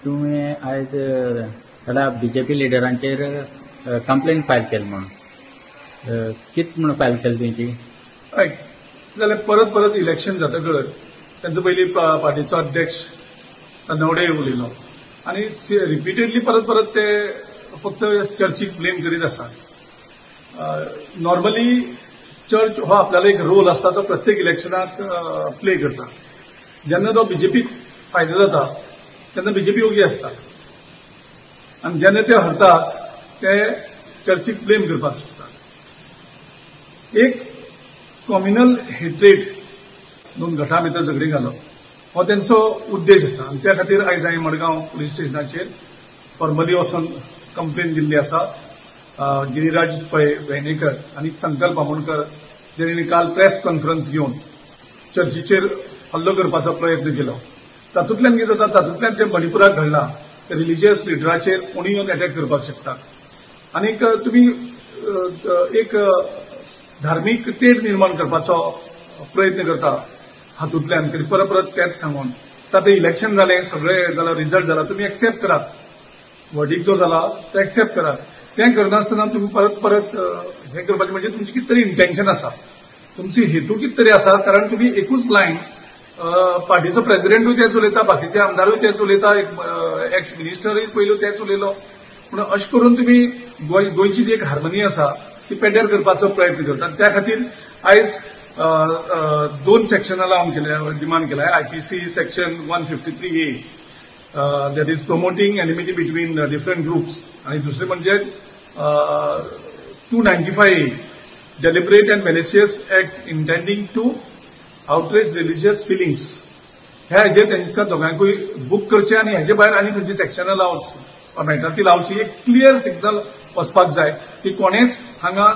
तुम्ही आज थोडा बीजेपी लिडरांचेर कंप्लेंट फायल केली म्हणून कित म्हणून फायल केली तुमची? जाल्यार परत परत इलेक्शन जातकच त्यांचा पयली पार्टीचो अध्यक्ष नवडे उलयलो आणि रिपीटेडली परत परत ते फक्त चर्चीक ब्लेम करीत आसा. नॉर्मली चर्च हो आपल्याला एक रोल असता तो प्रत्येक इलेक्शनात प्ले करता. जेन्ना तो बीजेपीक फायदो जाता तेन्ना बीजेपी योगी असता आणि जेन्ना ते हरता ते चर्चीक ब्लेम करपाक शकता. एक कॉम्युनल हेट्रेड दोन गटां भितर झगडी घालप हो त्यांचो उद्देश आसा आणि त्या खातीर आयज हांवें मडगांव पुलीस स्टेशनाचेर फॉर्मली वचून कंप्लेंट दिल्ली आसा. गिरीराज पै वेर्णेकर आणि संकल्प आमोणकर जेणी काल प्रेस कॉन्फरन्स घेवन चर्चीचेर हल्लो करपाचो प्रयत्न केलो. तातूंतल्यान कितें जाता, तातूंतल्यान जे मणिपुराक घडला ते रिलिजियस लिडराचेर कोणी येवन अटॅक करपाक शकता आणि तुम्ही एक धार्मीक तेढ निर्माण करपाचो प्रयत्न करता हातूंतल्यान परत परत तेच सांगून. तातूंत इलेक्शन जालें, सगळें जाल्यार रिजल्ट जाला, तुम्ही एक्सेप्ट करात. वर्डिक जो जाला तो एक्सेप्ट करात. तें करनासतना तुम्ही परत परत हें करपाचें म्हणजे तुमचें कितें तरी इंटेन्शन आसा, तुमचो हेतू कितें तरी आसा. कारण तुम्ही एकूच लायन पार्टीचो प्रेसिडेंटूय तेच उलयता, बाकीचे आमदारूय तेच उलयता, एक्स मिनिस्टरूय पयलो तेच उलयलो. पूण अशें करून तुम्ही गोंयची जी एक हार्मनी आसा ती पेड्यार करपाचो प्रयत्न करता. त्या खातीर आयज दोन सेक्शनां लावन डिमांड केल्या. IPC section 153A that is promoting enmity between different groups आणि दुसरे म्हणजे 295A deliberate and malicious act intending to outrage religious feelings. हेजेर तांकां दोगांकूय बूक करचे आणि हेजे भायर आनी खंयची सेक्शनां लावची मेळटा ती लावची. एक क्लियर सिग्नल वचपाक जाय की कोणेच हांगा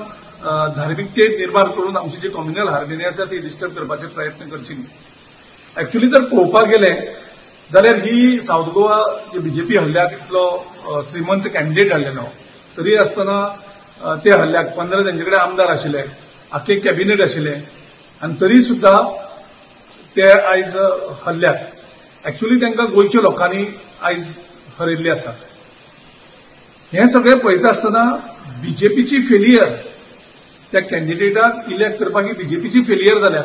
धार्मिकतेत निर्माण करून आमची जी कॉम्युनल हार्मनी आसा ती डिस्टर्ब करपाचे प्रयत्न करची न्ही. एक्चुअली जर पळोवपाक गेले जाल्यार ही साऊथ गोवा जे बीजेपी हल्ल्याक इतलो श्रीमंत कॅन्डिडेट हाडलेलो तरी आसतना ते हल्ल्याक 15 तांचे कडेन आमदार आशिल्ले, आख्खे कॅबिनेट आशिल्ले आणि तरी सुद्धा ते आयज हल्ल्याक एक्चुअली तांकां गोंयच्या लोकांनी आयज हरयल्ले आसा. हे सगळें पळयता आसतना बीजेपीची फेलियर त्या कॅन्डिडेटाक इलेक्ट करपाक बीजेपीची फेलियर जाल्या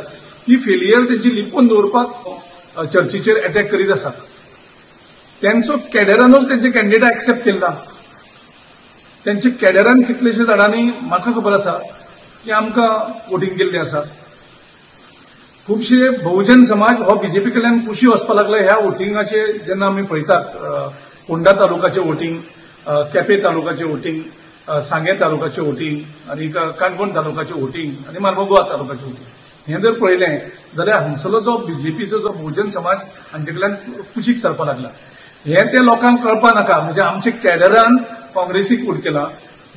ती फेलियर तेंची लिपोवन दवरपाक चर्चीचेर अटॅक करीत आसात. त्यांचो कॅडरानूच तेंचे कॅन्डिडेट एक्सेप्ट केला. त्यांचे कॅडरान कितलेशे जाणांनी म्हाका खबर आसा की आमकां वोटींग केल्लें आसा. खुबशे बहुजन समाज हो बीजेपी कडल्यान कुशी वचपाक लागला. ह्या वोटिंगाचे जेन्ना आमी पळयतात, फोंडा तालुकाचे वोटिंग, केपें तालुकाचे वोटिंग, सांगे तालुकाचे वोटिंग आणि काणकोण तालुकाचे वोटिंग आणि मार्मोगोवा तालुकाचे वोटिंग हें जर पळयलें जाल्यार हांगसरलो जो बीजेपीचो जो बहुजन समाज हांचे कडल्यान कुशीक सरपाक लागला. हें ते लोकांक कळपा नाका. म्हणजे आमचे कॅडरान काँग्रेसीक वोट केला,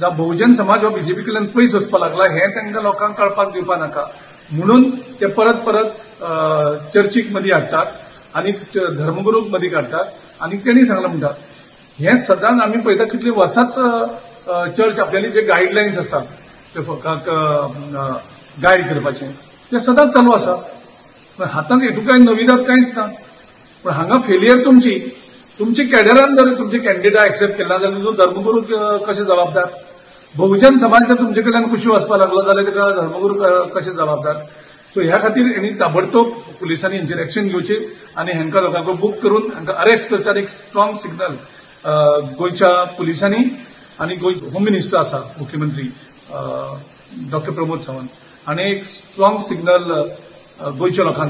जावं बहुजन समाज हो बीजेपी कडल्यान पयस वचपाक लागला हें तांकां लोकांक कळपाक दिवपा नाका. म्हणून ते परत परत चर्चीक मदीं हाडटात आनी धर्मगुरूक मदीं काडटात आनी तेणी सांगलां म्हणटात. हें सदांच आमी पळयता कितले वर्सांच चर्च आपल्याली जे गायडलायन्स आसात ते फकाक गायड करपाचे ते सदांच चालू आसा. पण हातांत हेतून कांय नविदाद कांयच ना. पण हांगा फेलियर तुमची कॅडरान जर तुमचे कॅन्डिडेट एक्सेप्ट केला जाल्यार तुजो धर्मगुरू कशे जबाबदार? बहुजन समाज जर तुमचे कडल्यान कुशी वचपाक लागलो जाल्यार ताका धर्मगुरू कशे जबाबदार? सो ह्या खातीर हेणी ताबडतोब पुलिसांनी हेंचेर एक्शन घेवचे आणि हेंकां लोकांक बूक करून हांकां अरेस्ट करच्यार एक स्ट्रॉंग सिग्नल गोंयच्या पुलिसांनी आणि गोंय होम मिनिस्टर आसा मुख्यमंत्री डॉ प्रमोद सावंत हाणें एक स्ट्रॉंग सिग्नल गोंयच्या लोकांक